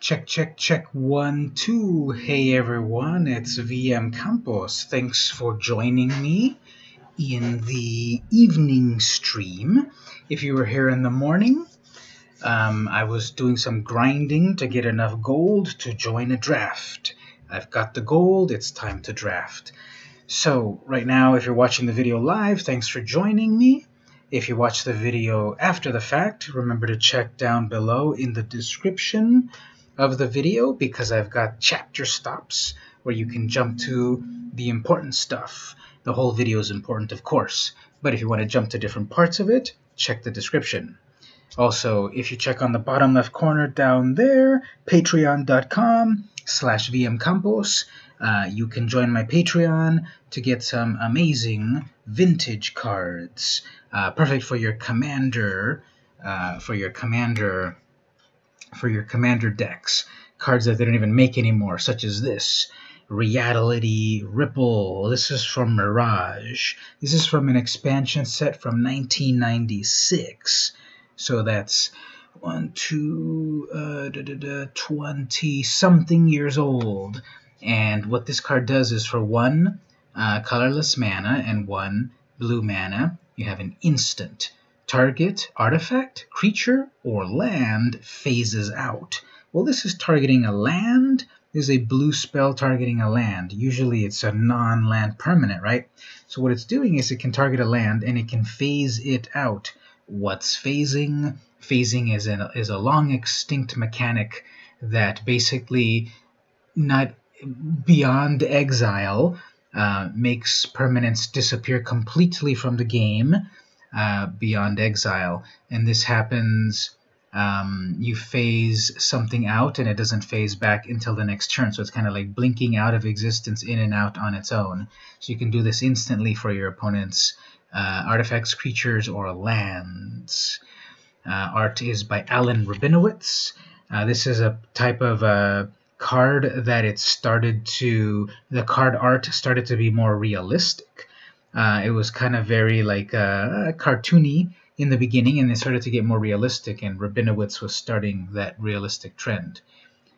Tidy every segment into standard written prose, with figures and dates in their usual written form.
Check, check, check. 1, 2. Hey everyone, it's VM Campos. Thanks for joining me in the evening stream. If you were here in the morning, I was doing some grinding to get enough gold to join a draft. I've got the gold, it's time to draft. So, right now, if you're watching the video live, thanks for joining me. If you watch the video after the fact, remember to check down below in the description of the video because I've got chapter stops where you can jump to the important stuff. The whole video is important, of course, but if you want to jump to different parts of it, check the description. Also, if you check on the bottom left corner down there, patreon.com/vmcampos, you can join my Patreon to get some amazing vintage cards, perfect for your commander, for your commander decks. Cards that they don't even make anymore, such as this. Reality Ripple. This is from Mirage. This is from an expansion set from 1996. So that's 20-something years old. And what this card does is for 1 colorless mana and 1 blue mana, you have an instant. Target artifact, creature, or land phases out. Well, this is targeting a land. This is a blue spell targeting a land. Usually it's a non-land permanent, right? So what it's doing is it can target a land and it can phase it out. What's phasing? Phasing is a long extinct mechanic that basically, not beyond exile, makes permanents disappear completely from the game. Beyond exile, and this happens, you phase something out and it doesn't phase back until the next turn, so it's kind of like blinking out of existence in and out on its own. So you can do this instantly for your opponent's artifacts, creatures, or lands. Art is by Alan Rabinowitz. This is a type of card that the card art started to be more realistic. It was kind of very like cartoony in the beginning, and it started to get more realistic, and Rabinowitz was starting that realistic trend.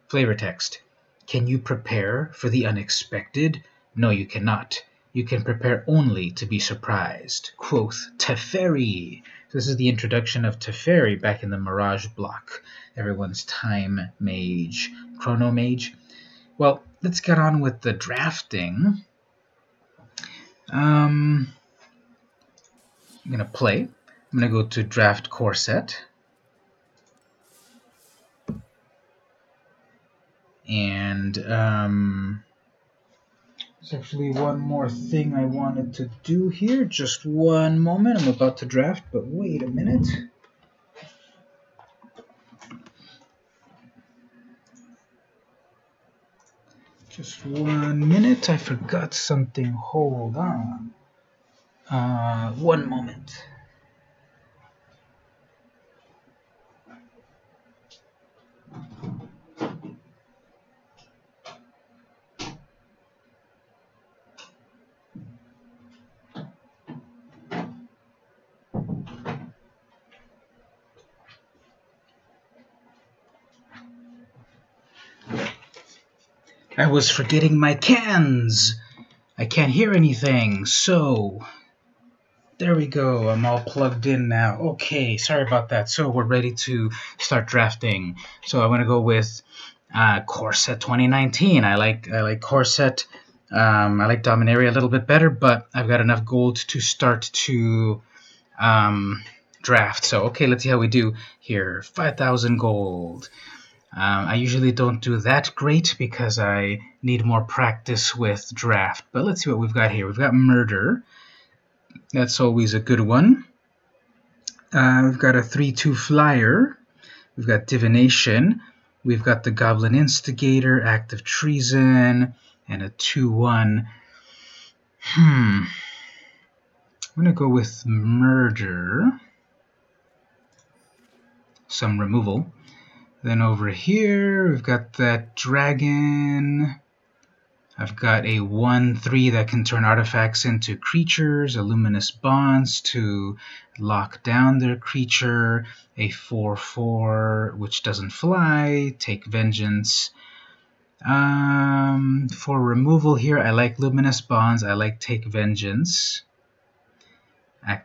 Flavor text. Can you prepare for the unexpected? No, you cannot. You can prepare only to be surprised. Quoth Teferi. So this is the introduction of Teferi back in the Mirage block. Everyone's time mage, chrono mage. Well, let's get on with the drafting. I'm going to play. I'm going to go to Draft Core Set. And there's actually one more thing I wanted to do here. Just one moment. I'm about to draft, but wait a minute. Just 1 minute. I forgot something. Hold on. 1 moment. I was forgetting my cans. I can't hear anything, so there we go. I'm all plugged in now. Okay, sorry about that. So we're ready to start drafting. So I want to go with Core Set 2019. I like Core Set. I like Dominaria a little bit better, but I've got enough gold to start to draft. So okay, let's see how we do here. 5,000 gold. I usually don't do that great because I need more practice with draft. But let's see what we've got here. We've got Murder. That's always a good one. We've got a 3/2 flyer. We've got Divination. We've got the Goblin Instigator, Act of Treason, and a 2/1. I'm going to go with Murder. Some removal. Then over here, we've got that dragon. I've got a 1/3 that can turn artifacts into creatures, a luminous bonds to lock down their creature, a 4/4 which doesn't fly, take vengeance. For removal here, I like luminous bonds, I like take vengeance.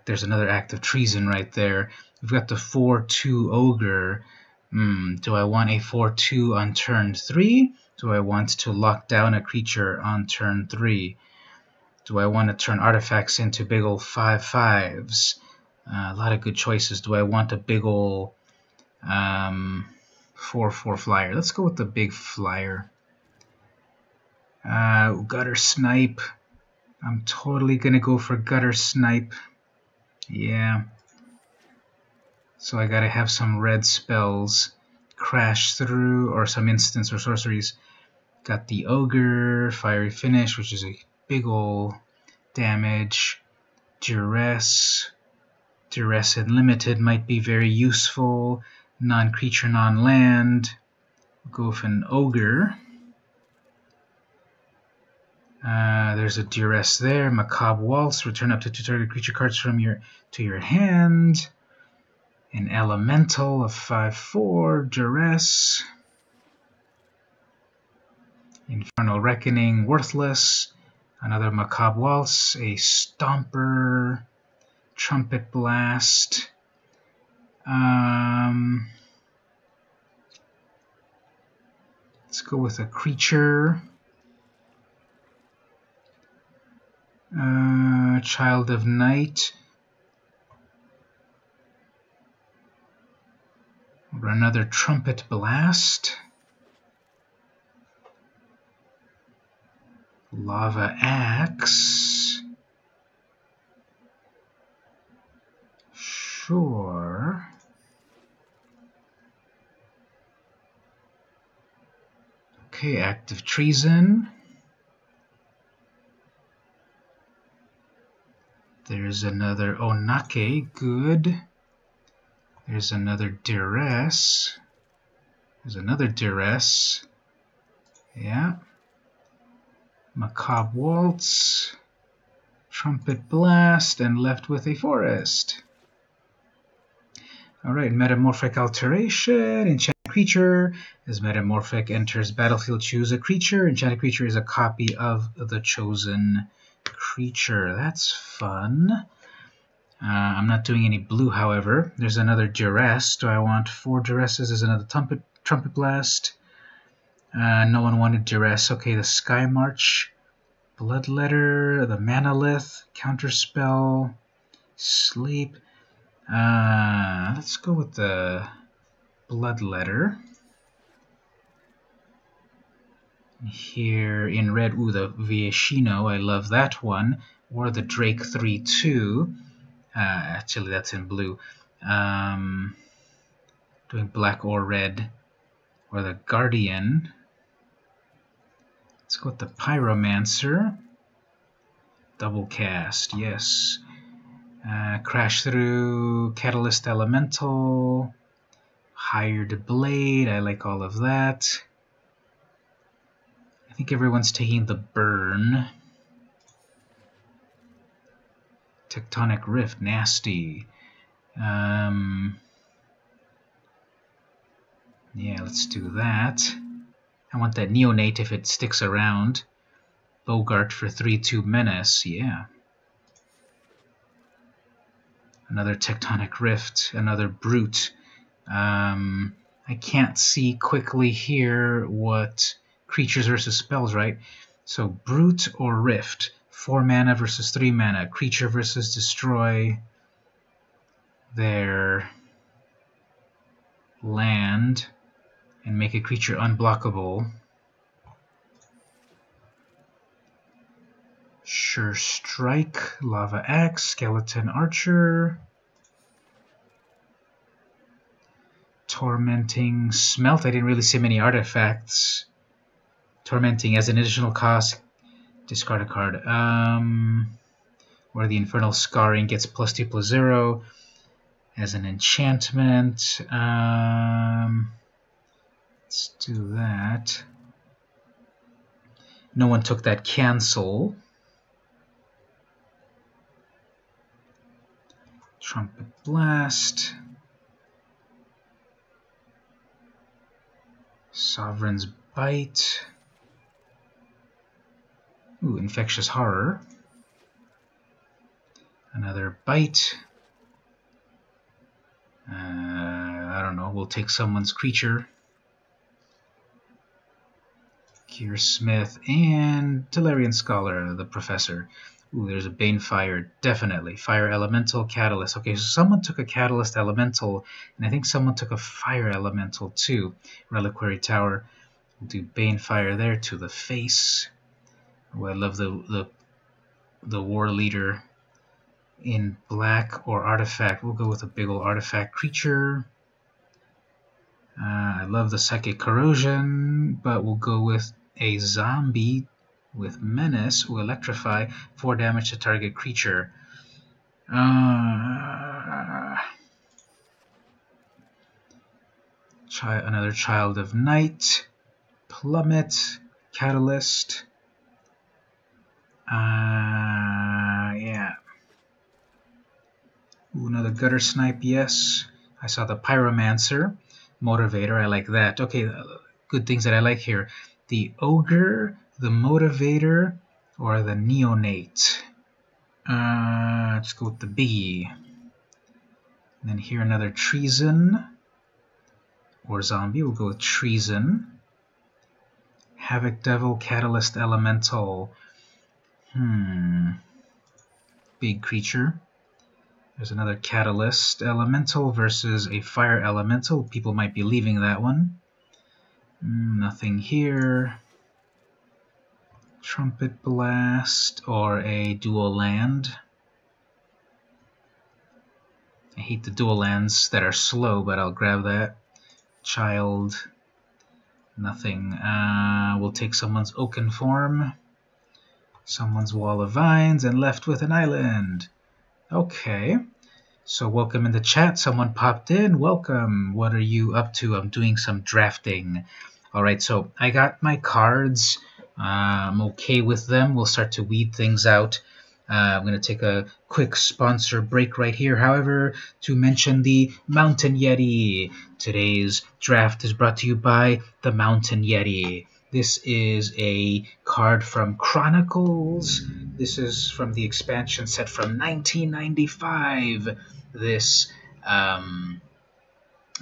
There's another act of treason right there. We've got the 4/2 ogre. Do I want a 4/2 on turn 3? Do I want to lock down a creature on turn 3? Do I want to turn artifacts into big ol' 5/5s? A lot of good choices. Do I want a big ol' 4/4 flyer? Let's go with the big flyer. Gutter Snipe. I'm totally going to go for Gutter Snipe. Yeah. So I gotta have some red spells crash through, or some instants or sorceries. Got the Ogre, Fiery Finish, which is a big ol' damage. Duress. Duress Unlimited might be very useful. Non-creature, non-land. Go with an Ogre. There's a Duress there. Macabre Waltz. Return up to 2 target creature cards from to your hand. An Elemental of 5/4, Duress. Infernal Reckoning, worthless. Another Macabre Waltz, a Stomper, Trumpet Blast. Let's go with a creature. Child of Night. Or another Trumpet Blast. Lava Axe. Sure. Okay, Act of Treason. There's another Onake, good. There's another Duress. There's another Duress. Yeah. Macabre Waltz. Trumpet Blast, and left with a Forest. Alright, Metamorphic Alteration. Enchanted creature. As Metamorphic enters battlefield, choose a creature. Enchanted creature is a copy of the chosen creature. That's fun. I'm not doing any blue, however. There's another Duress. Do I want 4 Duresses? There's another Trumpet Blast. No one wanted Duress. Okay, the Sky March. Bloodletter. The Manalith. Counterspell. Sleep. Let's go with the Bloodletter. Here in red, the Vieshino. I love that one. Or the Drake 3/2. Actually, that's in blue. Doing black or red. Or the Guardian. Let's go with the Pyromancer. Double cast, yes. Crash through, Catalyst Elemental. Hired Blade, I like all of that. I think everyone's taking the Burn. Tectonic Rift, nasty. Yeah, let's do that. I want that Neonate if it sticks around. Bogart for 3/2 Menace, yeah. Another Tectonic Rift, another Brute. I can't see quickly here what creatures versus spells, right? So Brute or Rift. 4 mana versus 3 mana. Creature versus destroy their land and make a creature unblockable. Sure Strike, Lava Axe, Skeleton Archer. Tormenting Smelt. I didn't really see many artifacts. Tormenting as an additional cost. Discard a card. Where the Infernal Scarring gets +2/+0 as an enchantment. Let's do that. No one took that cancel. Trumpet Blast. Sovereign's Bite. Ooh, Infectious Horror. Another Bite. I don't know, we'll take someone's creature. Gearsmith and Tellurian Scholar, the Professor. Ooh, there's a Banefire, definitely. Fire Elemental, Catalyst. Okay, so someone took a Catalyst Elemental, and I think someone took a Fire Elemental too. Reliquary Tower. We'll do Banefire there to the face. Oh, I love the War Leader in black or Artifact. We'll go with a big old Artifact creature. I love the Psychic Corrosion, but we'll go with a zombie with Menace who Electrify, 4 damage to target creature. Another Child of Night, Plummet, Catalyst. Yeah. Ooh, another Gutter Snipe, yes. I saw the Pyromancer. Motivator, I like that. Okay, good things that I like here. The Ogre, the Motivator, or the Neonate. Let's go with the B. And then here another Treason, or Zombie. We'll go with Treason. Havoc Devil, Catalyst Elemental. Big creature. There's another Catalyst Elemental versus a Fire Elemental. People might be leaving that one. Nothing here. Trumpet Blast or a Dual Land. I hate the dual lands that are slow, but I'll grab that. Child. Nothing. We'll take someone's Oaken Form. Someone's Wall of Vines, and left with an island. Okay. So welcome in the chat. Someone popped in. Welcome. What are you up to? I'm doing some drafting. Alright, so I got my cards. I'm okay with them. We'll start to weed things out. I'm going to take a quick sponsor break right here, however, to mention the Mountain Yeti. Today's draft is brought to you by the Mountain Yeti. This is a card from Chronicles. This is from the expansion set from 1995. This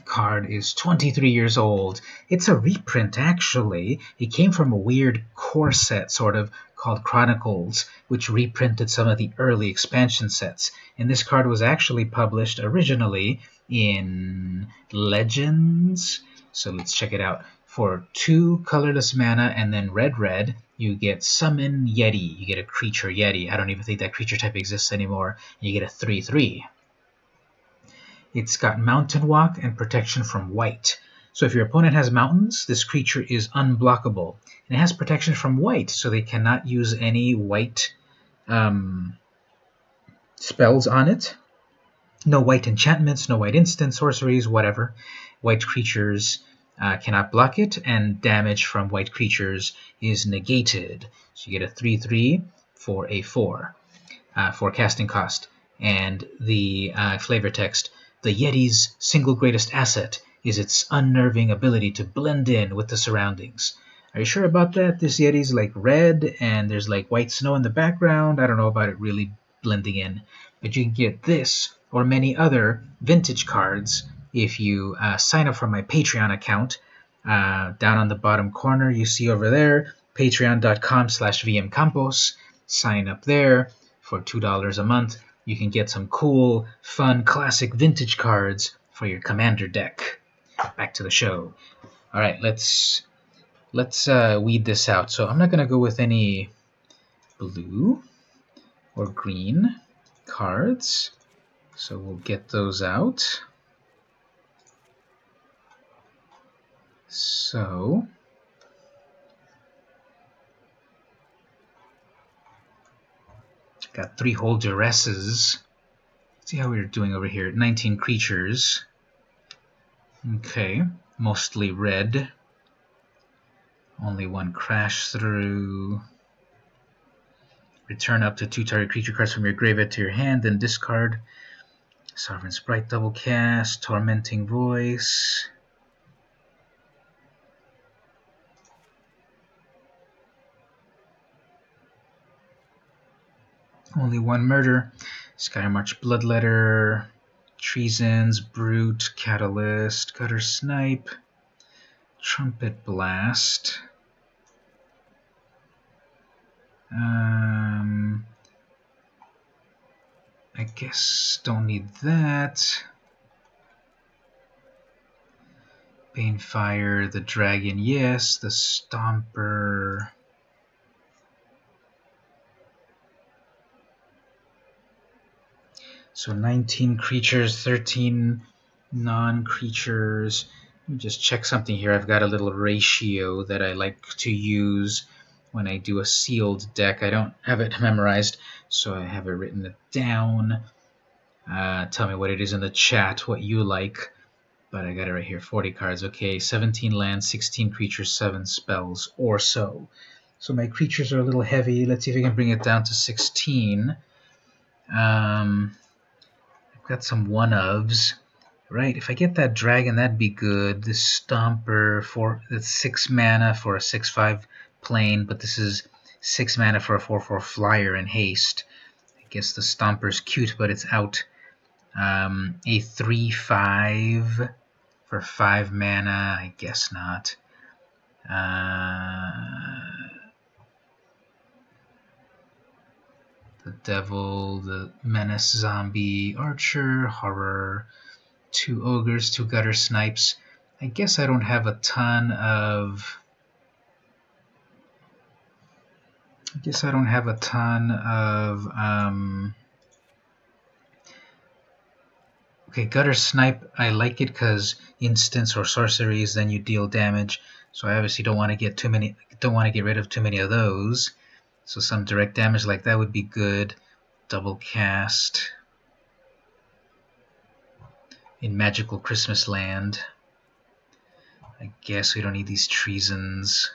card is 23 years old. It's a reprint, actually. It came from a weird core set, sort of, called Chronicles, which reprinted some of the early expansion sets. And this card was actually published originally in Legends. So let's check it out. For 2 colorless mana and then red, you get Summon Yeti. You get a creature Yeti. I don't even think that creature type exists anymore. You get a 3/3. It's got Mountain Walk and protection from white. So if your opponent has mountains, this creature is unblockable. And it has protection from white, so they cannot use any white spells on it. No white enchantments, no white instants, sorceries, whatever. White creatures cannot block it, and damage from white creatures is negated. So you get a 3/3 for a 4 for casting cost. And the flavor text, the Yeti's single greatest asset is its unnerving ability to blend in with the surroundings. Are you sure about that? This Yeti's like red and there's like white snow in the background. I don't know about it really blending in. But you can get this or many other vintage cards if you sign up for my Patreon account. Down on the bottom corner you see over there, patreon.com/vmcampos. Sign up there for $2 a month. You can get some cool, fun, classic vintage cards for your Commander deck. Back to the show. All right, let's weed this out. So I'm not going to go with any blue or green cards. So we'll get those out. So got 3 whole duresses. See how we're doing over here. 19 creatures. Okay, mostly red. Only one crash through. Return up to 2 target creature cards from your graveyard to your hand, then discard. Sovereign Sprite double cast, Tormenting Voice. Only one murder. Skymarch Bloodletter, Treasons, Brute, Catalyst, Gutter Snipe, Trumpet Blast. I guess don't need that. Banefire, the Dragon, yes. The Stomper. So 19 creatures, 13 non-creatures. Let me just check something here. I've got a little ratio that I like to use when I do a sealed deck. I don't have it memorized, so I have it written down. Tell me what it is in the chat, what you like. But I got it right here, 40 cards. Okay, 17 lands, 16 creatures, 7 spells, or so. So my creatures are a little heavy. Let's see if I can bring it down to 16. I've got some one-ofs. Right, if I get that dragon, that'd be good. This Stomper, that's 6 mana for a 6/5 plane, but this is 6 mana for a 4/4 flyer and haste. I guess the Stomper's cute, but it's out. A 3/5 for 5 mana, I guess not. The Devil, the Menace, Zombie, Archer, Horror, 2 Ogres, 2 Gutter Snipes. I guess I don't have a ton of... Okay, Gutter Snipe, I like it because instants or sorceries, then you deal damage. So I obviously don't want to get rid of too many of those. So some direct damage like that would be good. Double cast in Magical Christmas Land. I guess we don't need these Treasons.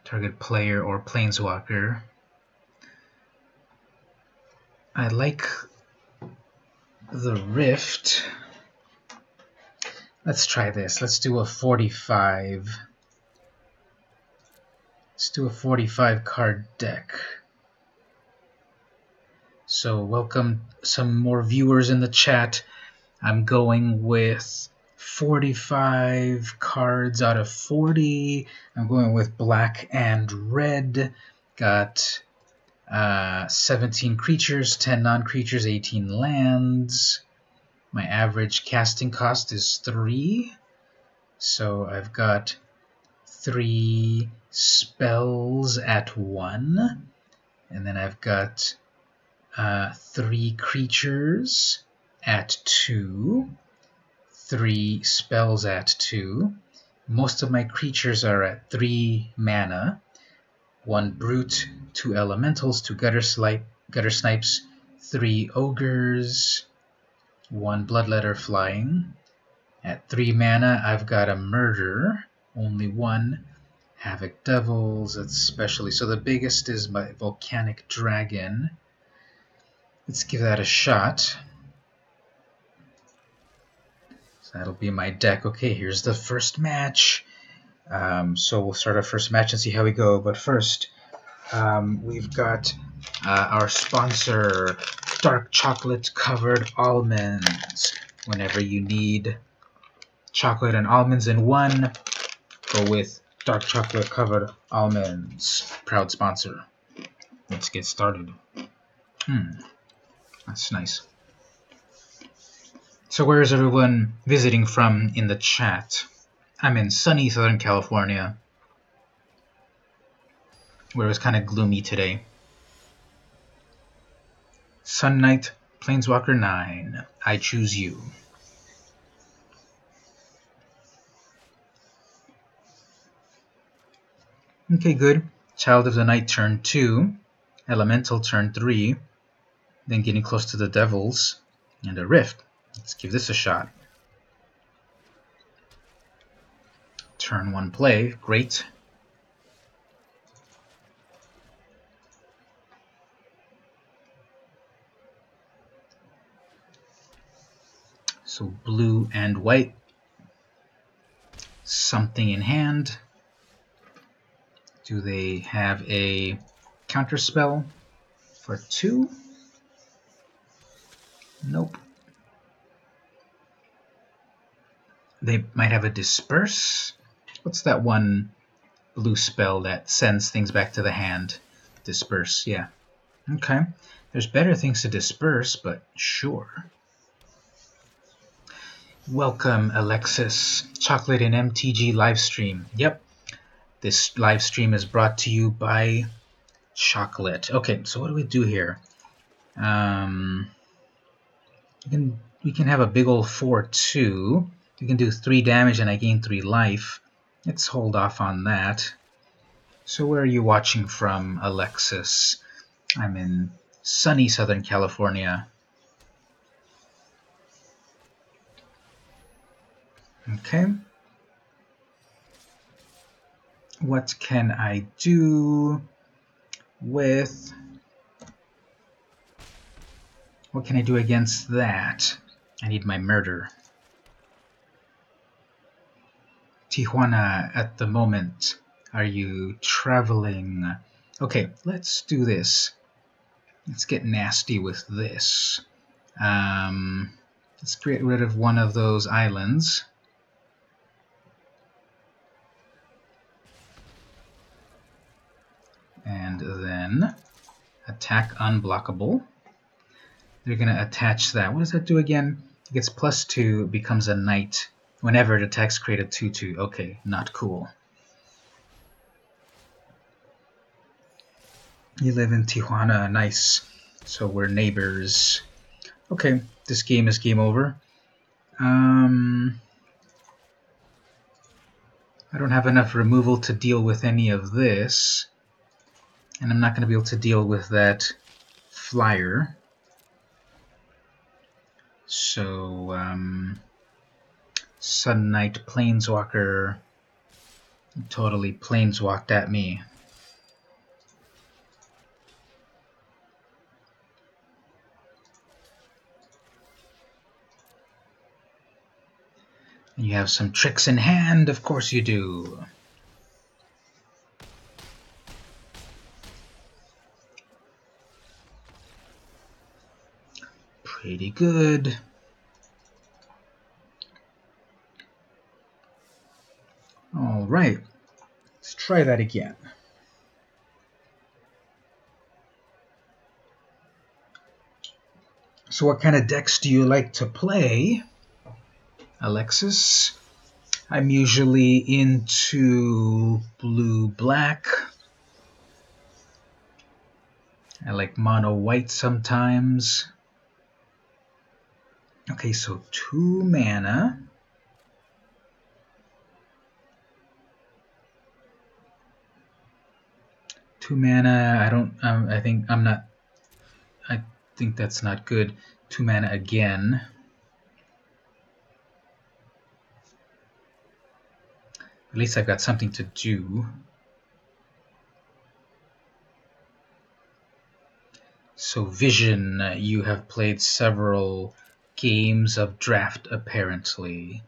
Target player or planeswalker. I like the Rift. Let's try this. Let's do a 45. Let's do a 45 card deck. So welcome some more viewers in the chat. I'm going with 45 cards out of 40. I'm going with black and red. Got 17 creatures, 10 non-creatures, 18 lands. My average casting cost is 3. So I've got 3 spells at 1. And then I've got 3 creatures at 2. 3 spells at 2. Most of my creatures are at 3 mana. 1 Brute, 2 Elementals, 2 Gutter Snipes, 3 Ogres, 1 Bloodletter Flying. At 3 mana, I've got a Murder, only 1. Havoc Devils, especially. So the biggest is my Volcanic Dragon. Let's give that a shot. So that'll be my deck. Okay, here's the first match. So we'll start our first match and see how we go. But first, we've got our sponsor, Dark Chocolate Covered Almonds. Whenever you need chocolate and almonds in one, go with Dark Chocolate Covered Almonds. Proud sponsor. Let's get started. That's nice. So where is everyone visiting from in the chat? I'm in sunny Southern California, where it was kind of gloomy today. Sun Knight, Planeswalker 9. I choose you. Okay, good. Child of the Night turn 2. Elemental turn 3. Then getting close to the Devils. And a Rift. Let's give this a shot. Turn 1 play. Great. So blue and white. Something in hand. Do they have a counterspell for 2? Nope. They might have a Disperse. What's that one blue spell that sends things back to the hand? Disperse, yeah. Okay. There's better things to disperse, but sure. Welcome, Alexis. Chocolate and MTG livestream. Yep. This livestream is brought to you by Chocolate. Okay, so what do we do here? We can have a big old 4-2. We can do 3 damage and I gain 3 life. Let's hold off on that. So where are you watching from, Alexis? I'm in sunny Southern California. Okay. What can I do with... What can I do against that? I need my murder. Tijuana at the moment. Are you traveling? Okay, let's do this. Let's get nasty with this. Let's get rid of one of those islands. And then attack unblockable. They're going to attach that. What does that do again? It gets +2, it becomes a knight. Whenever it attacks, create a 2/2. Okay, not cool. You live in Tijuana, nice. So we're neighbors. Okay, this game is game over. I don't have enough removal to deal with any of this. And I'm not going to be able to deal with that flyer. So, Sun Knight Planeswalker totally planeswalked at me. And you have some tricks in hand, of course you do. Pretty good. All right, let's try that again. So what kind of decks do you like to play, Alexis? I'm usually into blue-black. I like mono-white sometimes. Okay, so 2 mana. I think that's not good. 2 mana again. At least I've got something to do. So Vision, you have played several games of draft apparently.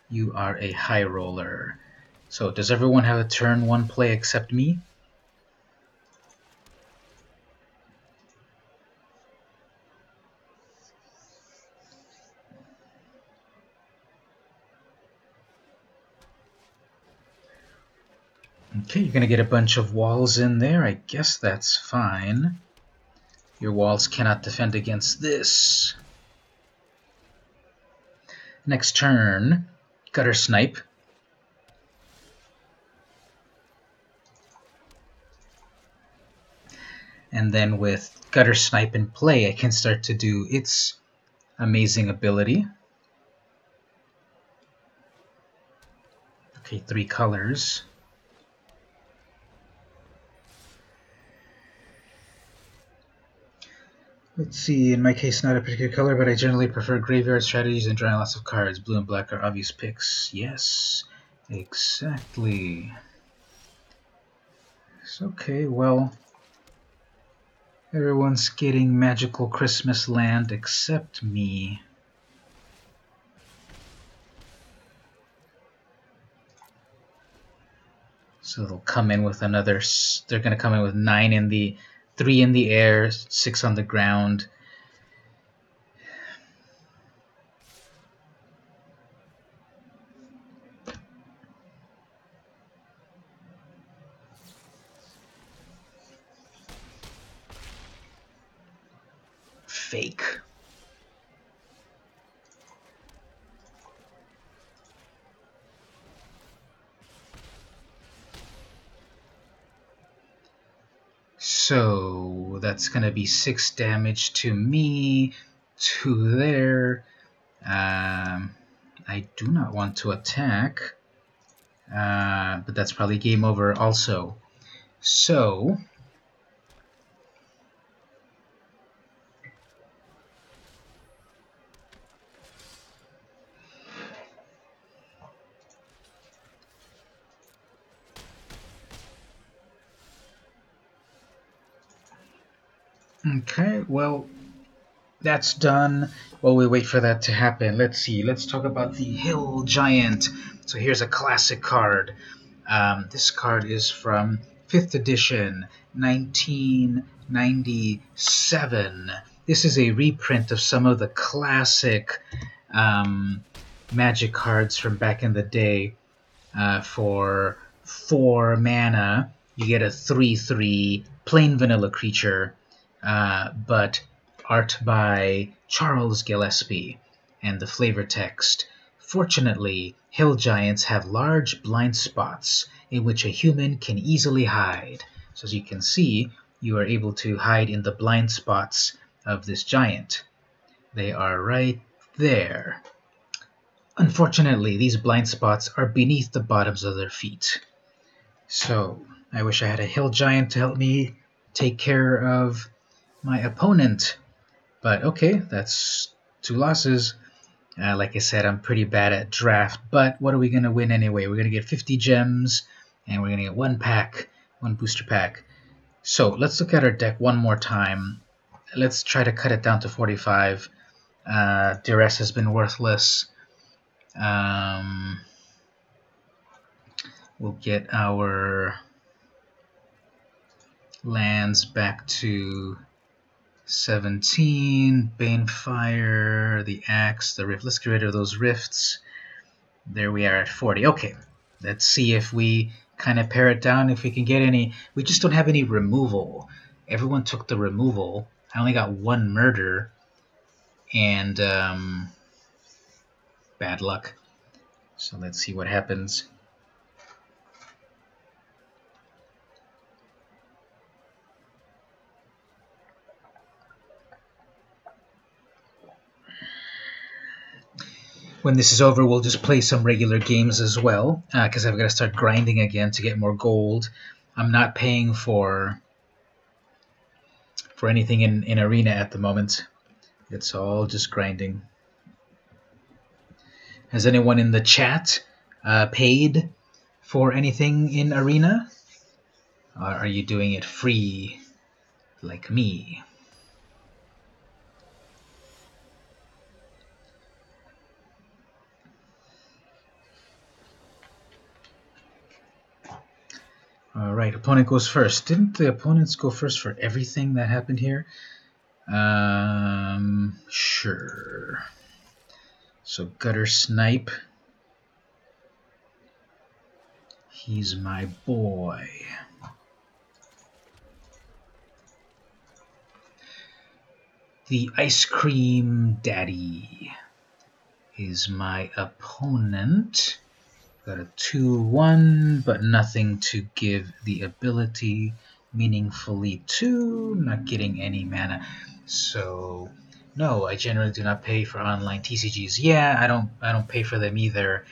You are a high roller. So does everyone have a turn 1 play except me? Okay, you're going to get a bunch of walls in there. I guess that's fine. Your walls cannot defend against this. Next turn, Gutter Snipe. And then with Gutter Snipe in play, I can start to do its amazing ability. Okay, 3 colors. Let's see, in my case, not a particular color, but I generally prefer graveyard strategies and drawing lots of cards. Blue and black are obvious picks. Yes, exactly. It's okay, well, everyone's getting magical Christmas land except me. So they'll come in with another, they're going to come in with 9 in the, 3 in the air, 6 on the ground. Fake. So that's going to be 6 damage to me, 2 there. I do not want to attack, but that's probably game over also. So okay, well, that's done. While we wait for that to happen, let's see. Let's talk about the Hill Giant. So here's a classic card. This card is from 5th edition, 1997. This is a reprint of some of the classic Magic cards from back in the day. For 4 mana, you get a 3/3 plain vanilla creature, but art by Charles Gillespie, and the flavor text. Fortunately, hill giants have large blind spots in which a human can easily hide. So as you can see, you are able to hide in the blind spots of this giant. They are right there. Unfortunately, these blind spots are beneath the bottoms of their feet. So, I wish I had a hill giant to help me take care of my opponent. But okay, that's 2 losses. Like I said, I'm pretty bad at draft, but what are we going to win anyway? We're going to get 50 gems, and we're going to get 1 pack, 1 booster pack. So, let's look at our deck one more time. Let's try to cut it down to 45. Duress has been worthless. We'll get our lands back to 17. Banefire, the Axe, the Rift. Let's get rid of those rifts. There we are at 40. Okay, let's see if we kind of pare it down, if we can get any. We just don't have any removal. Everyone took the removal. I only got 1 murder, and bad luck. So let's see what happens. When this is over, we'll just play some regular games as well, because I've got to start grinding again to get more gold. I'm not paying for anything in Arena at the moment. It's all just grinding. Has anyone in the chat paid for anything in Arena? Or are you doing it free like me? Alright, opponent goes first. Didn't the opponents go first for everything that happened here? Sure. So Gutter Snipe. He's my boy. The Ice Cream Daddy is my opponent. Got a 2/1, but nothing to give the ability meaningfully to. Not getting any mana. So no, I generally do not pay for online TCGs. Yeah, I don't pay for them either.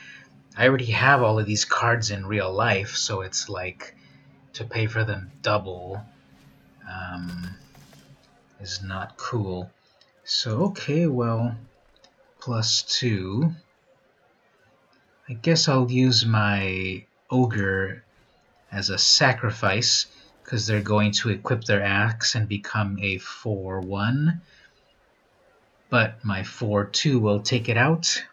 I already have all of these cards in real life, so it's like to pay for them double. is not cool. So, okay, well, +2. I guess I'll use my Ogre as a sacrifice, because they're going to equip their axe and become a 4/1. But my 4/2 will take it out.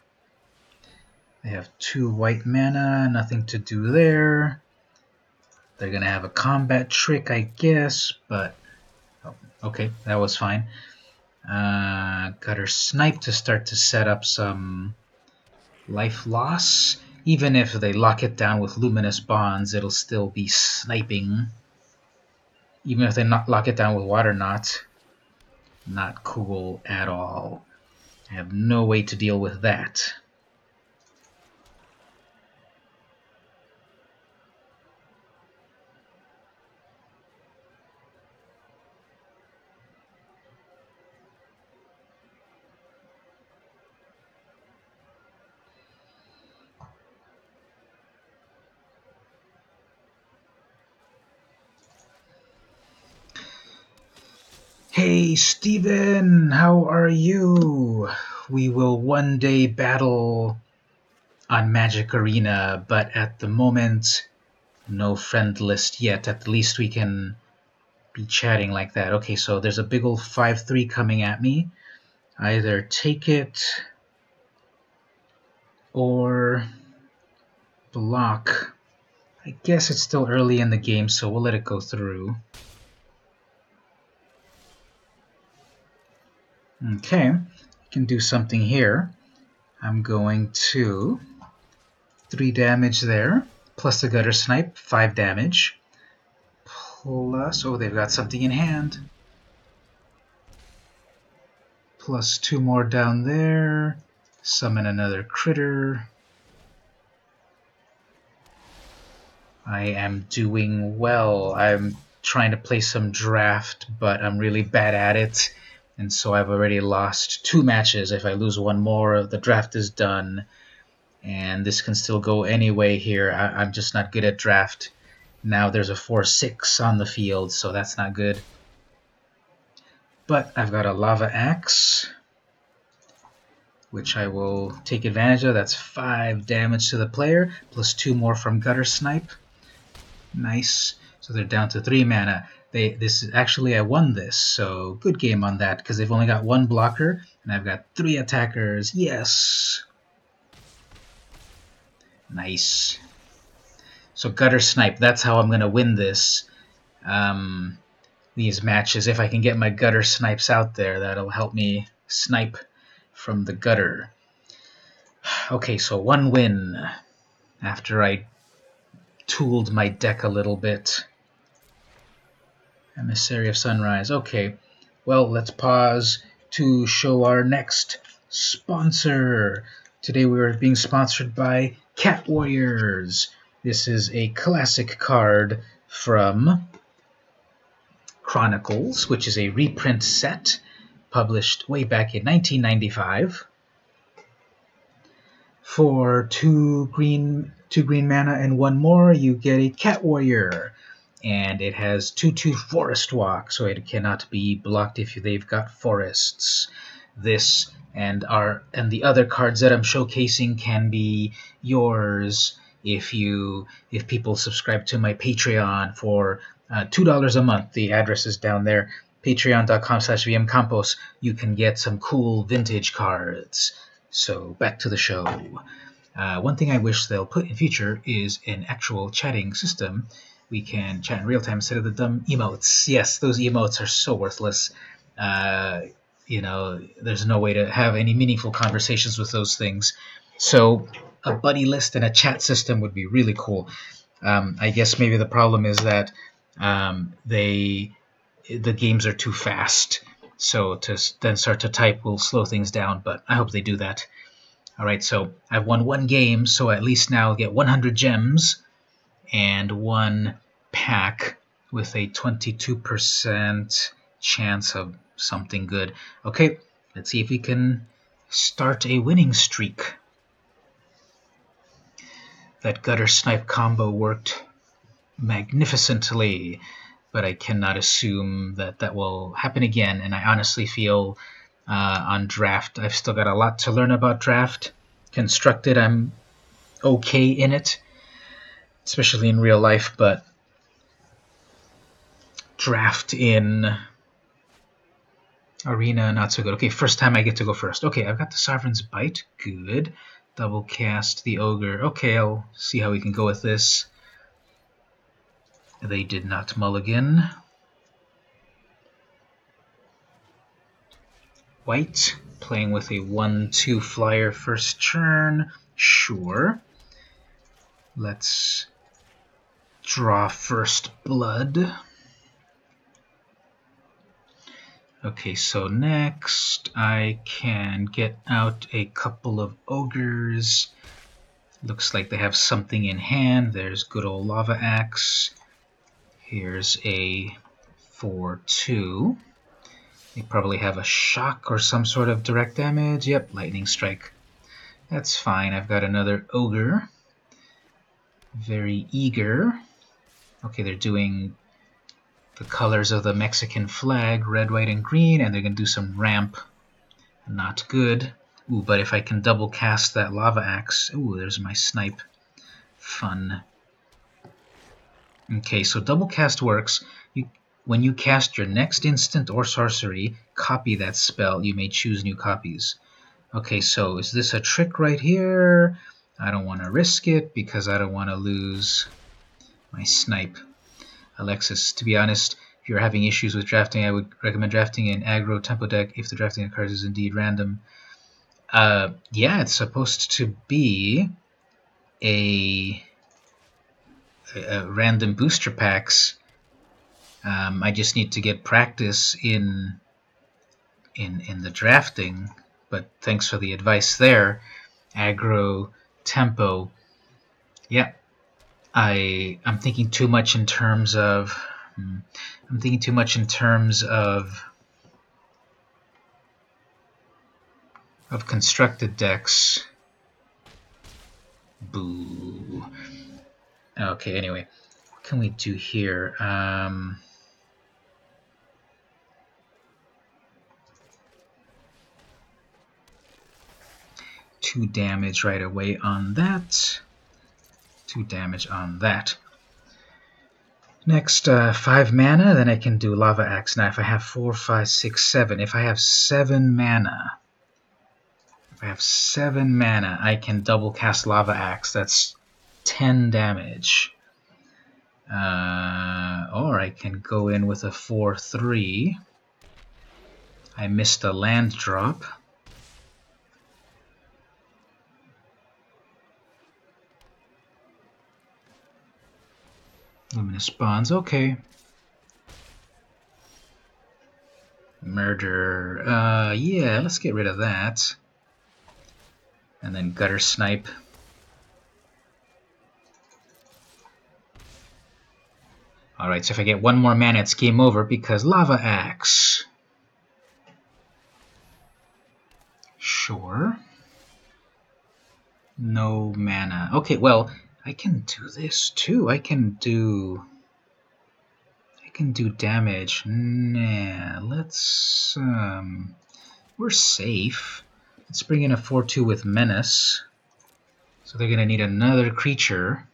They have 2 white mana, nothing to do there. They're going to have a combat trick, I guess, but okay, that was fine. Gutter Snipe to start to set up some life loss. Even if they lock it down with Luminous Bonds, it'll still be sniping. Even if they not lock it down with Water Knot. Not cool at all. I have no way to deal with that. Hey, Steven, how are you? We will one day battle on Magic Arena, but at the moment, no friend list yet. At least we can be chatting like that. Okay, so there's a big old 5/3 coming at me. Either take it or block. I guess it's still early in the game, so we'll let it go through. Okay, I can do something here. I'm going to 3 damage there, plus the Gutter Snipe, 5 damage, plus, oh, they've got something in hand, plus 2 more down there, summon another critter. I am doing well. I'm trying to play some draft, but I'm really bad at it, and so I've already lost 2 matches. If I lose one more, the draft is done. And this can still go any way here. I'm just not good at draft. Now there's a 4/6 on the field, so that's not good. But I've got a Lava Axe, which I will take advantage of. That's 5 damage to the player, plus 2 more from Gutter Snipe. Nice. So they're down to 3 mana. Actually, I won this, so good game on that, because they've only got 1 blocker, and I've got 3 attackers. Yes! Nice. So Gutter Snipe, that's how I'm going to win this. These matches. If I can get my Gutter Snipes out there, that'll help me snipe from the gutter. Okay, so 1 win after I tooled my deck a little bit. Emissary of Sunrise. Okay, well, let's pause to show our next sponsor. Today we are being sponsored by Cat Warriors. This is a classic card from Chronicles, which is a reprint set published way back in 1995. For 2 green mana and 1 more, you get a Cat Warrior. And it has 2/2 Forest Walk, so it cannot be blocked if they've got forests. This and the other cards that I'm showcasing can be yours if people subscribe to my Patreon for $2 a month. The address is down there, patreon.com/vmcampos. You can get some cool vintage cards. So back to the show. One thing I wish they'll put in future is an actual chatting system. We can chat in real time instead of the dumb emotes. Yes, those emotes are so worthless. There's no way to have any meaningful conversations with those things. So a buddy list and a chat system would be really cool. I guess maybe the problem is that the games are too fast. So to then start to type will slow things down, but I hope they do that. All right, so I've won 1 game, so at least now I'll get 100 gems and 1 pack with a 22% chance of something good. Okay, let's see if we can start a winning streak. That Gutter Snipe combo worked magnificently, but I cannot assume that that will happen again. And I honestly feel on draft, I've still got a lot to learn about draft. Constructed, I'm okay in it, especially in real life, but draft in Arena, not so good. Okay, first time I get to go first. Okay, I've got the Sovereign's Bite. Good. Double cast the Ogre. Okay, I'll see how we can go with this. They did not mulligan. White, playing with a 1/2 flyer first turn. Sure. Let's draw first blood. Okay, so next I can get out a couple of ogres. Looks like they have something in hand. There's good old Lava Axe. Here's a 4/2. They probably have a shock or some sort of direct damage. Yep, lightning strike. That's fine. I've got another ogre. Very eager. Okay, they're doing the colors of the Mexican flag, red, white, and green, and they're going to do some ramp. Not good. Ooh, but if I can double cast that Lava Axe... Ooh, there's my snipe. Fun. Okay, so double cast works. When you cast your next instant or sorcery, copy that spell. You may choose new copies. Okay, so is this a trick right here? I don't want to risk it because I don't want to lose my snipe. Alexis, to be honest, if you're having issues with drafting, I would recommend drafting an aggro tempo deck if the drafting of cards is indeed random. Yeah, it's supposed to be a random booster packs. I just need to get practice in the drafting, but thanks for the advice there. Aggro tempo. Yeah. I'm thinking too much in terms of constructed decks. Boo. Okay, anyway, what can we do here? 2 damage right away on that. 2 damage on that. Next, 5 mana, then I can do Lava Axe. Now, if I have 4, 5, 6, 7, if I have 7 mana, I can double cast Lava Axe. That's 10 damage. Or I can go in with a 4/3. I missed a land drop. Luminous Bonds, okay. Murder, yeah, let's get rid of that. And then Gutter Snipe. Alright, so if I get 1 more mana, it's game over because Lava Axe. Sure. No mana. Okay, well, I can do this too. I can do damage. Nah, let's we're safe. Let's bring in a 4/2 with Menace. So they're gonna need another creature.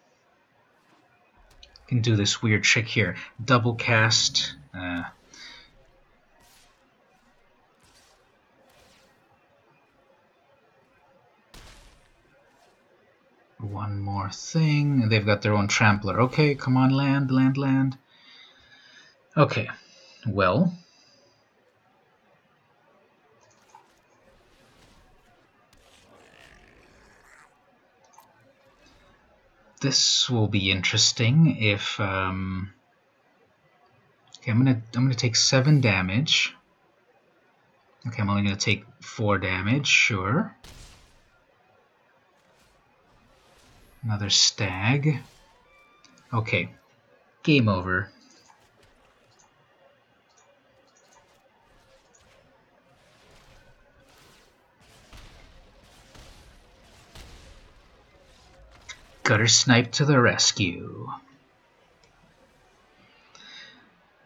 Can do this weird trick here. Double cast. One more thing. They've got their own Trampler. Okay, come on, land, land, land. Okay, well. This will be interesting if okay, I'm gonna take 7 damage. Okay, I'm only gonna take 4 damage, sure. Another stag. Okay, game over. Gutter Snipe to the rescue.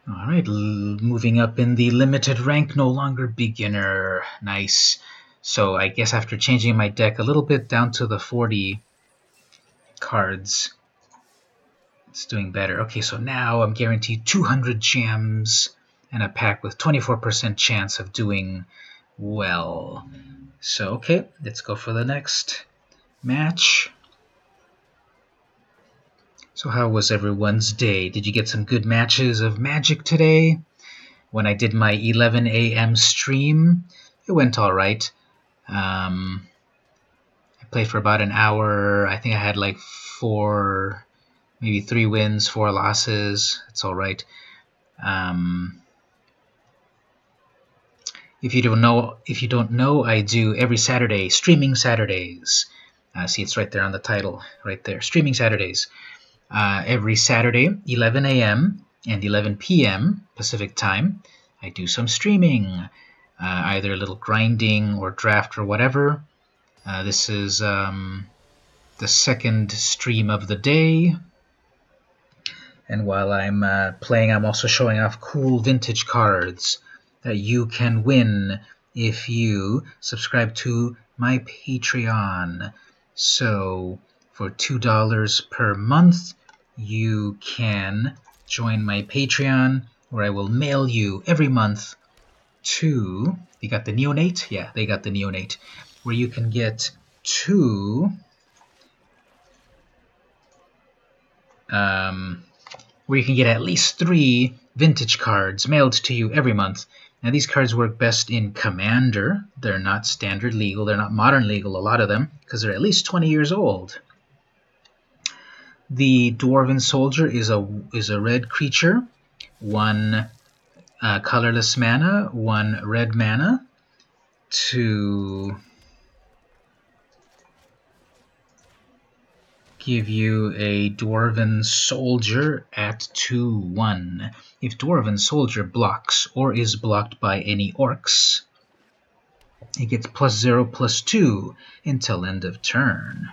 Alright, moving up in the limited rank, no longer beginner. Nice. So I guess after changing my deck a little bit down to the 40 cards, it's doing better. Okay, so now I'm guaranteed 200 gems and a pack with 24% chance of doing well. So, okay, let's go for the next match. So how was everyone's day? Did you get some good matches of Magic today? When I did my 11 a.m. stream, it went alright. I played for about an hour. I think I had like 3 wins, 4 losses. It's alright. If you don't know, I do every Saturday, streaming Saturdays. See, it's right there on the title, right there, streaming Saturdays. Every Saturday, 11 a.m. and 11 p.m. Pacific time, I do some streaming, either a little grinding or draft or whatever. This is the second stream of the day. And while I'm playing, I'm also showing off cool vintage cards that you can win if you subscribe to my Patreon. So for $2 per month, you can join my Patreon, where I will mail you every month to... You got the neonate? Yeah, they got the neonate. Where you can get 2... where you can get at least 3 vintage cards mailed to you every month. Now, these cards work best in Commander. They're not standard legal. They're not modern legal, a lot of them, because they're at least 20 years old. The Dwarven Soldier is a red creature, 1 colorless mana, 1 red mana, to give you a Dwarven Soldier at 2/1. If Dwarven Soldier blocks or is blocked by any orcs, it gets +0/+2 until end of turn.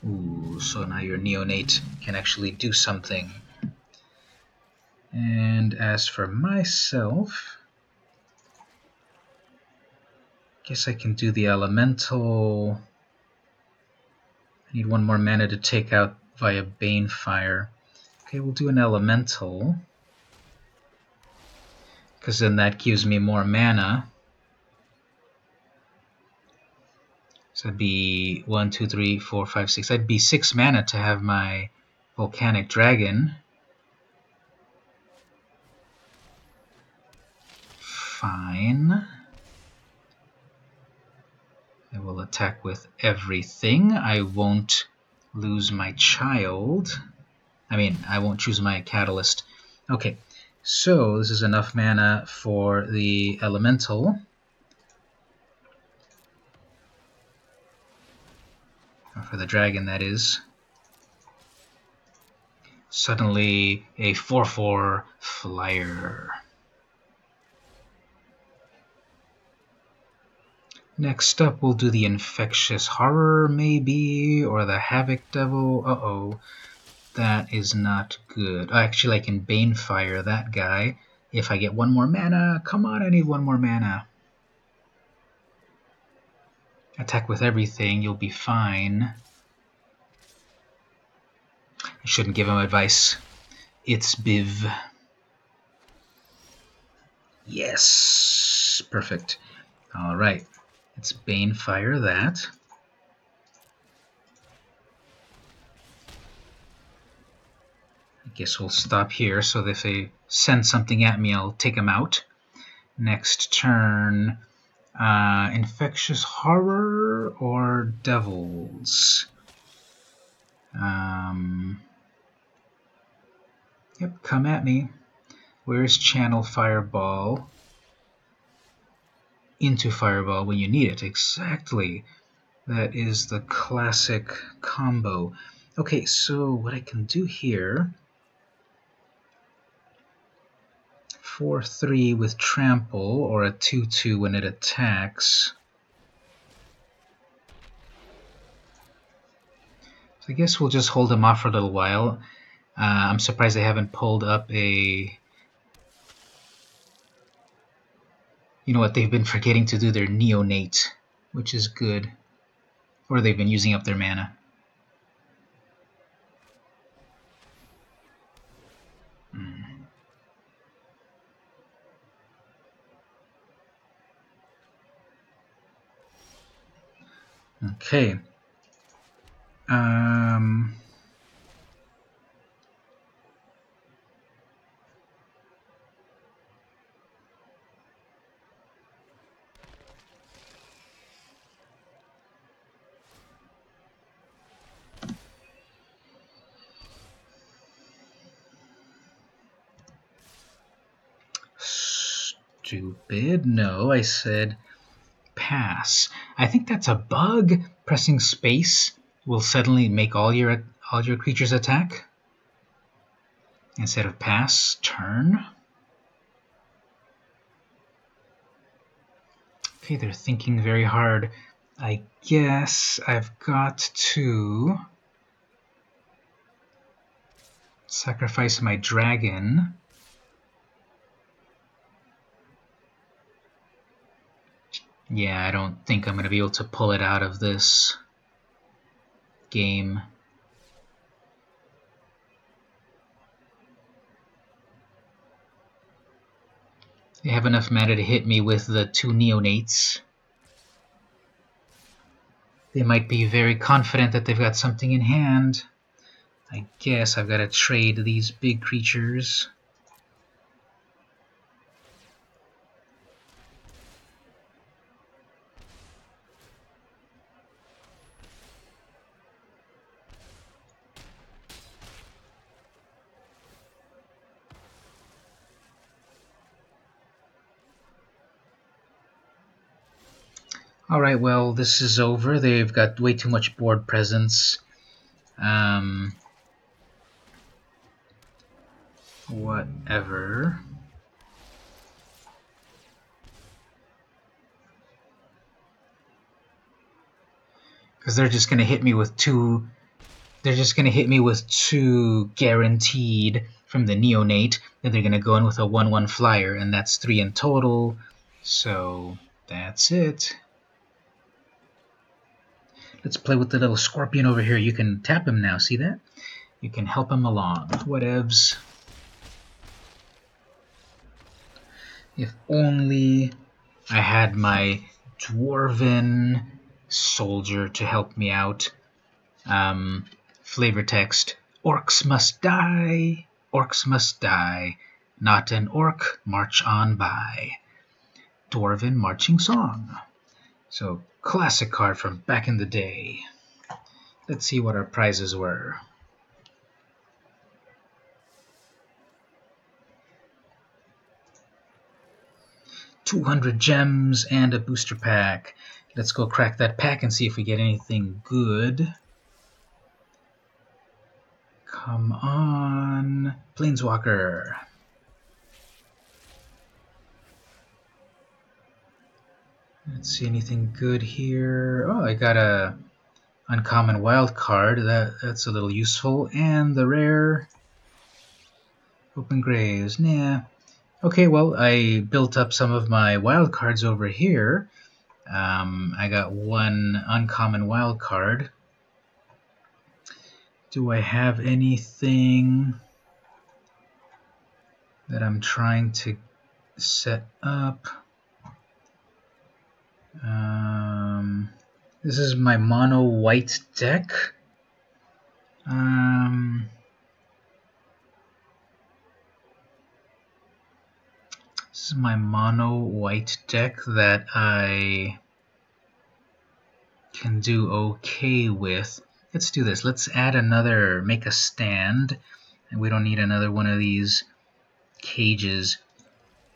Ooh, so now your neonate can actually do something. And as for myself, guess I can do the elemental. I need 1 more mana to take out via Banefire. Okay, we'll do an elemental, because then that gives me more mana. So that'd be 1, 2, 3, 4, 5, 6. That'd be 6 mana to have my Volcanic Dragon. Fine. I will attack with everything. I won't lose my child. I won't choose my catalyst. Okay, so this is enough mana for the elemental. Or for the dragon, that is. Suddenly, a 4/4 flyer. Next up, we'll do the Infectious Horror, maybe, or the Havoc Devil. Uh-oh, that is not good. Actually, I can Banefire that guy if I get 1 more mana. Come on, I need 1 more mana. Attack with everything, you'll be fine. I shouldn't give him advice. It's Biv. Yes, perfect. All right. Let's Banefire that. I guess we'll stop here so that if they send something at me, I'll take them out. Next turn, Infectious Horror or Devils? Yep, come at me. Where's Channel Fireball? Into Fireball when you need it. Exactly. That is the classic combo. Okay, so what I can do here, 4/3 with Trample, or a 2/2 when it attacks. So I guess we'll just hold him off for a little while. I'm surprised they haven't pulled up a You know what? They've been forgetting to do their neonate, which is good. Or they've been using up their mana. Okay. Stupid. No, I said pass. I think that's a bug. Pressing space will suddenly make all your creatures attack instead of pass turn. Okay, they're thinking very hard. I guess I've got to sacrifice my dragon. Yeah, I don't think I'm going to be able to pull it out of this game. They have enough mana to hit me with the 2 neonates. They might be very confident that they've got something in hand. I guess I've got to trade these big creatures. Alright, well, this is over. They've got way too much board presence. Whatever. Because they're just going to hit me with 2... They're just going to hit me with 2 guaranteed from the neonate. Then they're going to go in with a 1/1 flyer, and that's 3 in total. So, that's it. Let's play with the little scorpion over here. You can tap him now, see that? You can help him along. Whatevs. If only I had my dwarven soldier to help me out. Flavor text. Orcs must die. Orcs must die. Not an orc, march on by. Dwarven marching song. So, classic card from back in the day. Let's see what our prizes were. $200 gems and a booster pack. Let's go crack that pack and see if we get anything good. Come on, Planeswalker. Let's see anything good here. Oh, I got a uncommon wild card. That's a little useful. And the rare open graves. Nah. Okay, well, I built up some of my wild cards over here. I got 1 uncommon wild card. Do I have anything that I'm trying to set up? This is my mono white deck. This is my mono white deck that I can do okay with. Let's do this. Let's add another, make a stand. And we don't need another one of these cages.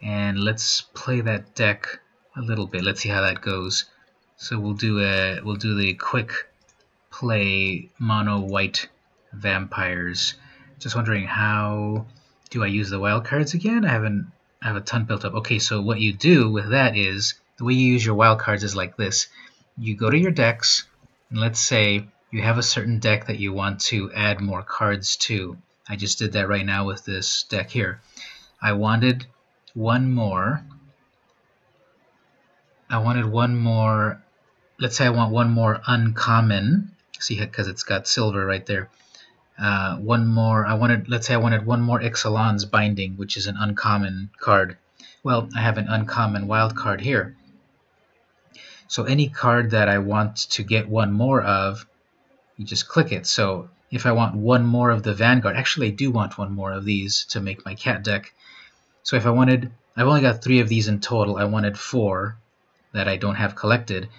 And let's play that deck a little bit. Let's see how that goes. So we'll do the quick play mono white vampires. Just wondering, how do I use the wild cards again? I have a ton built up. Okay, so what you do with that is, the way you use your wild cards is like this. You go to your decks, and let's say you have a certain deck that you want to add more cards to. I just did that right now with this deck here. I wanted one more I wanted one more. Let's say I want one more uncommon. See, because it's got silver right there. One more. Let's say I wanted one more Ixalan's Binding, which is an uncommon card. Well, I have an uncommon wild card here. So any card that I want to get one more of, you just click it. So if I want one more of the Vanguard, actually I do want one more of these to make my cat deck. So if I wanted, I've only got 3 of these in total. I wanted 4 that I don't have collected.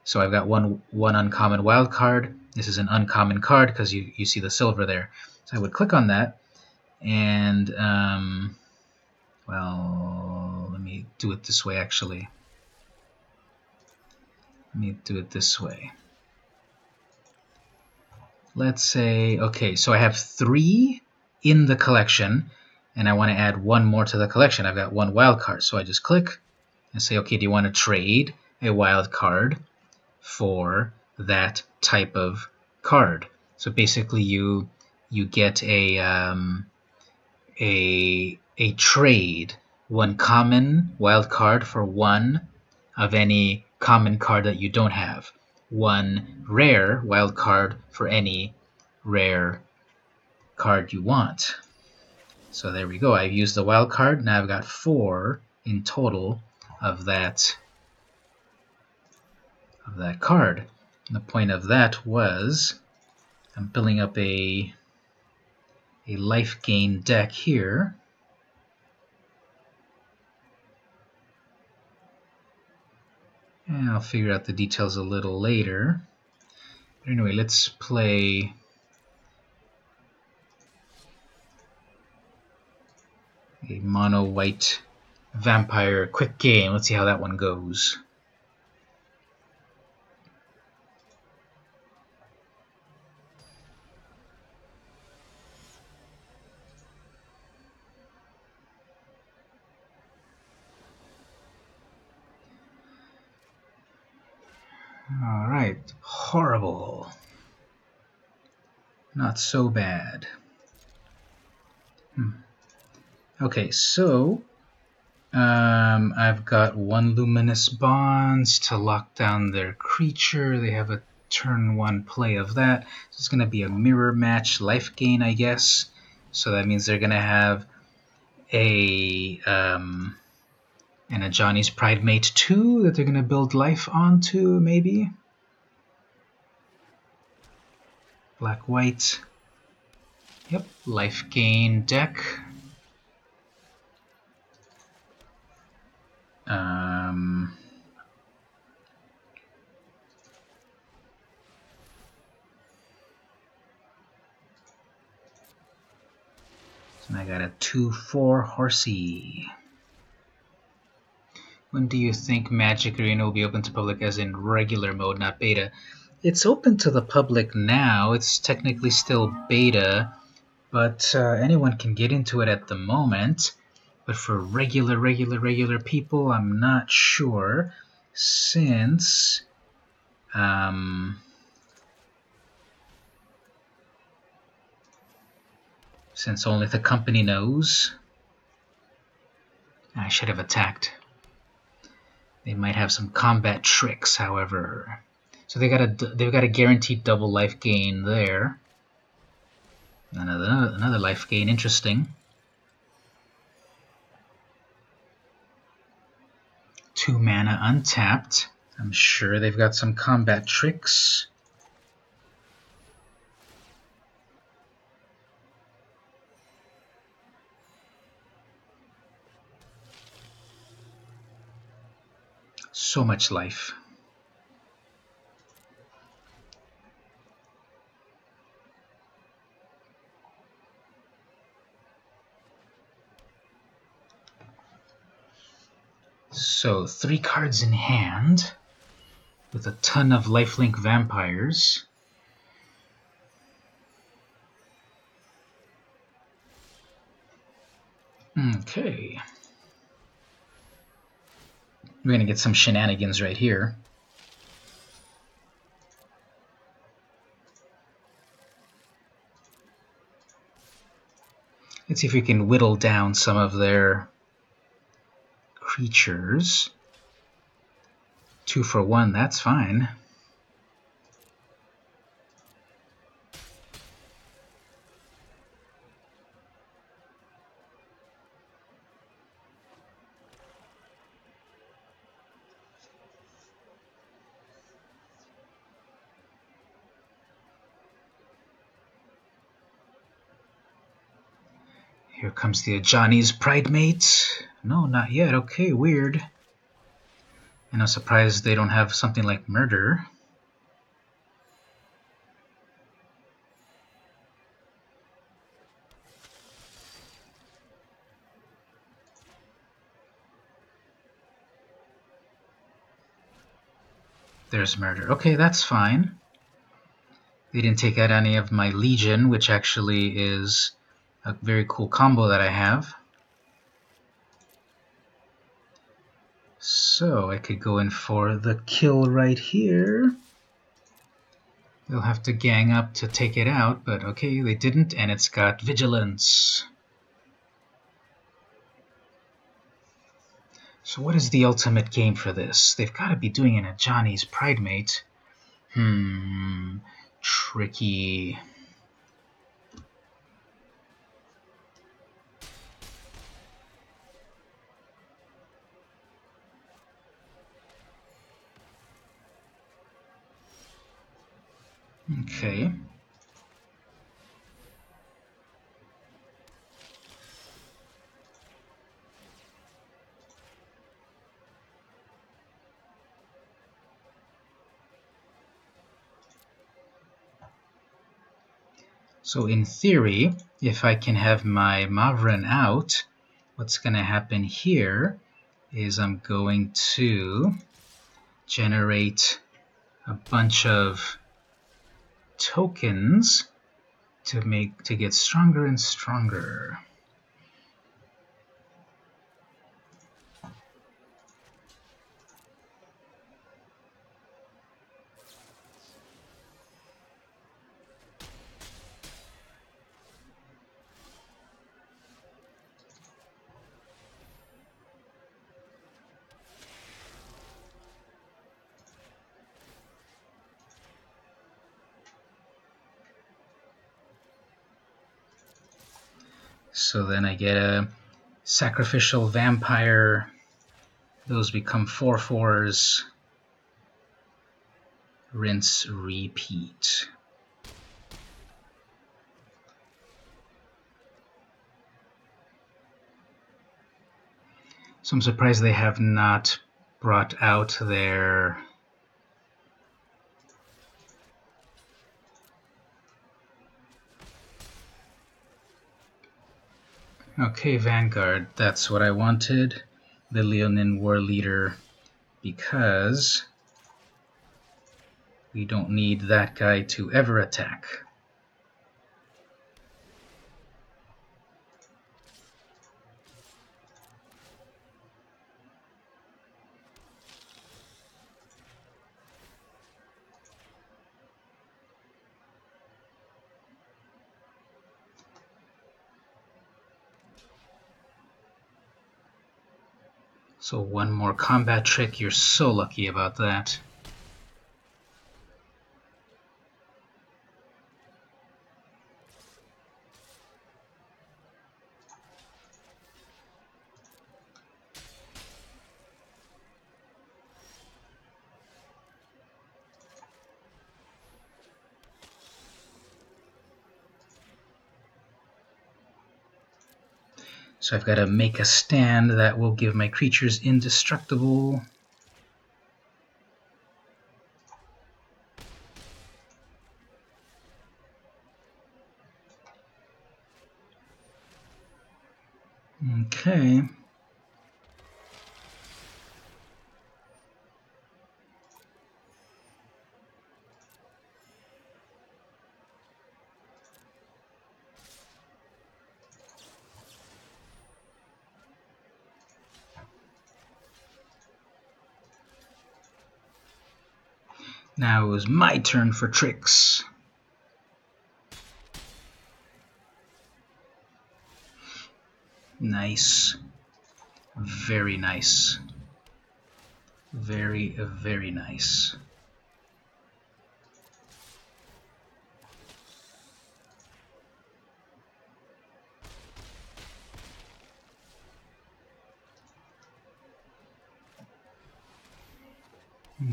So I've got one uncommon wild card. This is an uncommon card because you see the silver there. So I would click on that, and well, let me do it this way actually. Let me do it this way. Let's say, okay, so I have 3 in the collection, and I want to add one more to the collection. I've got 1 wild card, so I just click and say, okay, do you want to trade a wild card for that type of card? So basically, you get a trade, 1 common wild card for 1 of any common card that you don't have, 1 rare wild card for any rare card you want. So there we go. I've used the wild card. Now I've got 4 in total of that card. And the point of that was I'm building up a life gain deck here. And I'll figure out the details a little later. But anyway, let's play a mono white vampire quick game. Let's see how that one goes. Alright, horrible. Not so bad. Okay, so I've got 1 Luminous Bonds to lock down their creature. They have a turn 1 play of that. So it's going to be a mirror match life gain, I guess. So that means they're going to have and a Johnny's Pride Mate 2 that they're going to build life onto, maybe. Black-white. Yep, life gain deck. So I got a 2/4 horsey. When do you think Magic Arena will be open to public, as in regular mode, not beta? It's open to the public now. It's technically still beta, but anyone can get into it at the moment. But for regular people, I'm not sure, since only the company knows. I should have attacked. They might have some combat tricks, however. So they've got a guaranteed double life gain there. Another life gain, interesting. 2 mana untapped. I'm sure they've got some combat tricks. So much life. So 3 cards in hand with a ton of lifelink vampires. Okay. We're going to get some shenanigans right here. Let's see if we can whittle down some of their creatures. 2 for 1, that's fine. Here comes the Ajani's Pridemate. No, not yet. Okay, weird. And I'm surprised they don't have something like Murder. There's Murder. Okay, that's fine. They didn't take out any of my Legion, which actually is a very cool combo that I have. So I could go in for the kill right here. They'll have to gang up to take it out, but okay, they didn't, and it's got Vigilance. So what is the ultimate game for this? They've got to be doing an Ajani's Pridemate. Tricky. Okay. So in theory, if I can have my Mavren out, what's going to happen here is I'm going to generate a bunch of tokens to get stronger and stronger. So then I get a sacrificial vampire. Those become 4/4s. Rinse, repeat. So I'm surprised they have not brought out their okay, Vanguard, that's what I wanted. The Leonin War Leader, because we don't need that guy to ever attack. So one more combat trick, you're so lucky about that. So I've got to make a stand that will give my creatures indestructible. Okay. Now it was my turn for tricks. Nice. Very nice. Very, very nice.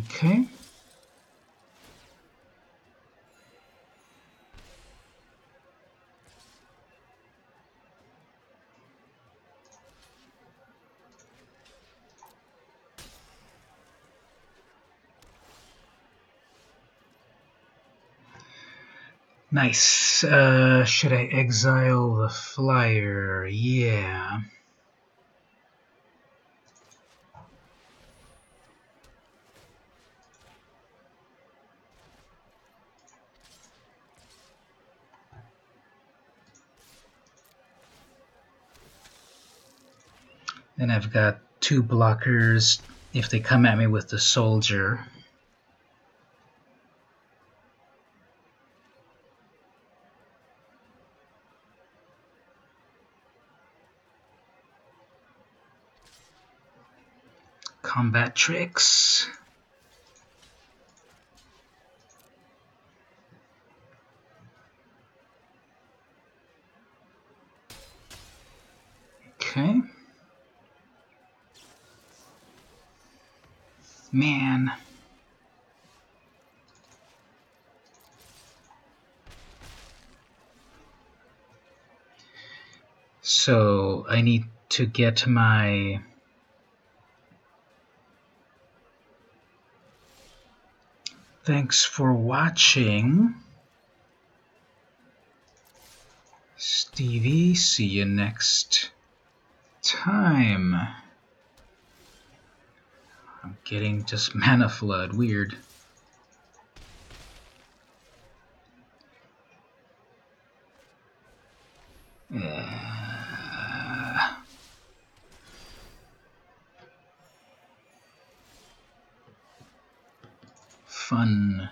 Okay. Nice. Should I exile the flyer? Yeah. Then I've got 2 blockers if they come at me with the soldier. Combat tricks. Okay. Man. So I need to get my... Thanks for watching. Stevie, see you next time. I'm getting just mana flood, weird. Fun.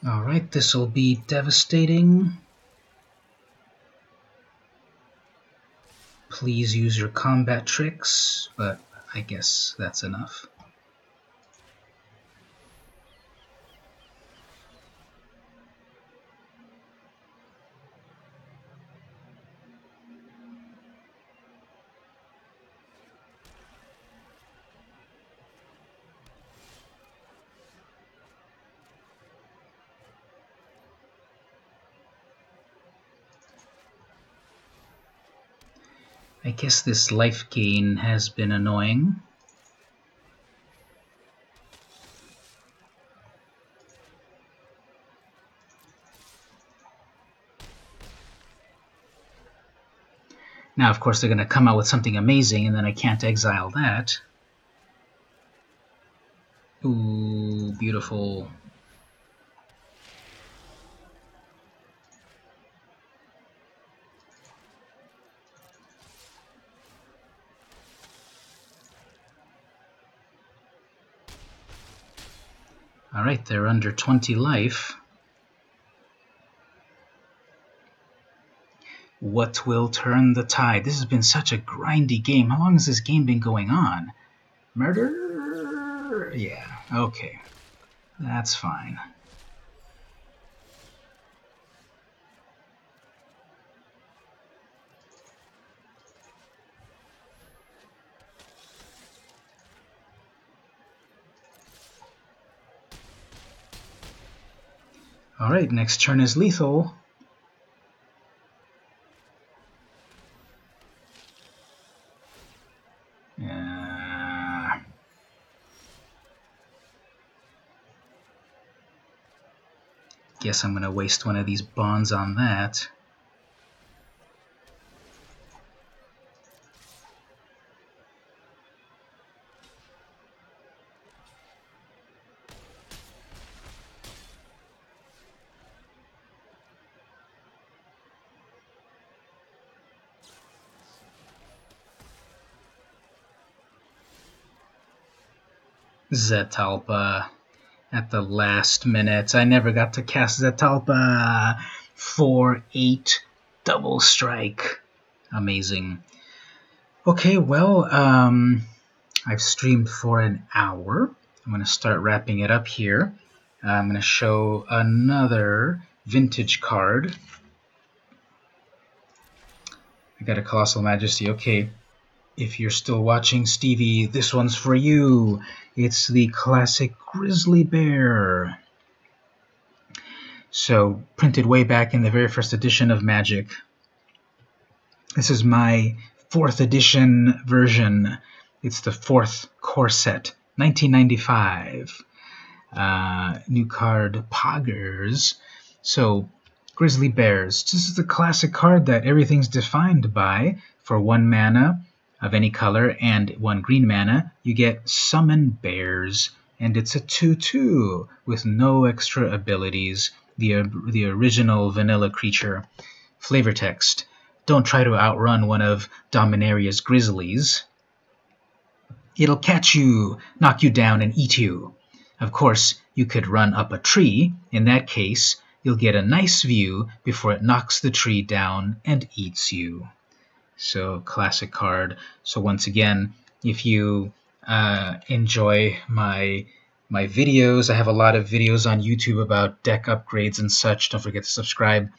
Alright, this will be devastating. Please use your combat tricks, but I guess that's enough. I guess this life gain has been annoying. Now, of course, they're going to come out with something amazing, and then I can't exile that. Ooh, beautiful. Alright, they're under 20 life. What will turn the tide? This has been such a grindy game. How long has this game been going on? Murder? Yeah, okay. That's fine. Alright, next turn is lethal. Guess I'm going to waste one of these bonds on that. Zetalpa at the last minute. I never got to cast Zetalpa. 4/8 double strike. Amazing. Okay, well, I've streamed for an hour. I'm going to start wrapping it up here. I'm going to show another vintage card. I got a Colossal Majesty. Okay, if you're still watching, Stevie, this one's for you. It's the classic Grizzly Bear. So, printed way back in the very first edition of Magic. This is my 4th edition version. It's the 4th core set, 1995. New card, Poggers. So, Grizzly Bears. This is the classic card that everything's defined by. For 1 mana of any color and 1 green mana, you get Summon Bears. And it's a 2/2 with no extra abilities. The original vanilla creature. Flavor text. Don't try to outrun one of Dominaria's Grizzlies. It'll catch you, knock you down, and eat you. Of course, you could run up a tree. In that case, you'll get a nice view before it knocks the tree down and eats you. So, classic card. So once again, if you enjoy my videos, I have a lot of videos on YouTube about deck upgrades and such. Don't forget to subscribe.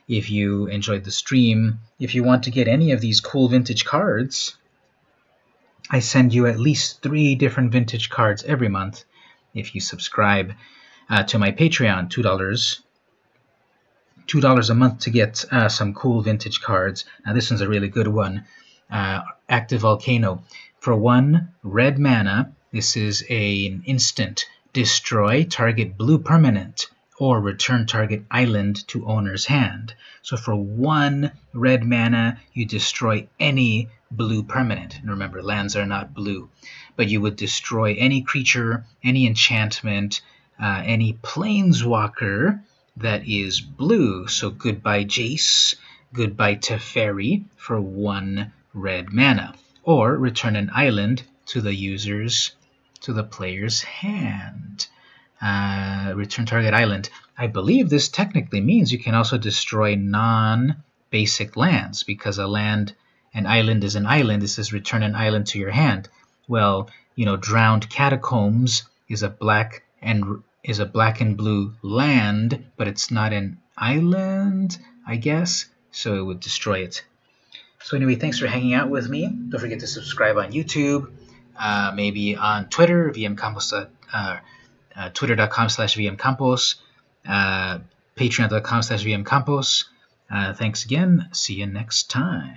If you enjoyed the stream, if you want to get any of these cool vintage cards, I send you at least 3 different vintage cards every month if you subscribe to my Patreon, $2. $2 a month to get some cool vintage cards. Now this one's a really good one. Active Volcano. For 1 red mana, this is an instant. Destroy target blue permanent or return target island to owner's hand. So for 1 red mana, you destroy any blue permanent. And remember, lands are not blue. But you would destroy any creature, any enchantment, any planeswalker that is blue. So goodbye Jace, goodbye Teferi for 1 red mana. Or return an island to the player's hand. Return target island. I believe this technically means you can also destroy non-basic lands, because an island is an island. This says return an island to your hand. Well, Drowned Catacombs is a black and blue land, but it's not an island, I guess. So it would destroy it. So anyway, thanks for hanging out with me. Don't forget to subscribe on YouTube, maybe on Twitter, vmcampos. Twitter.com/vmcampos, patreon.com/vmcampos. Thanks again. See you next time.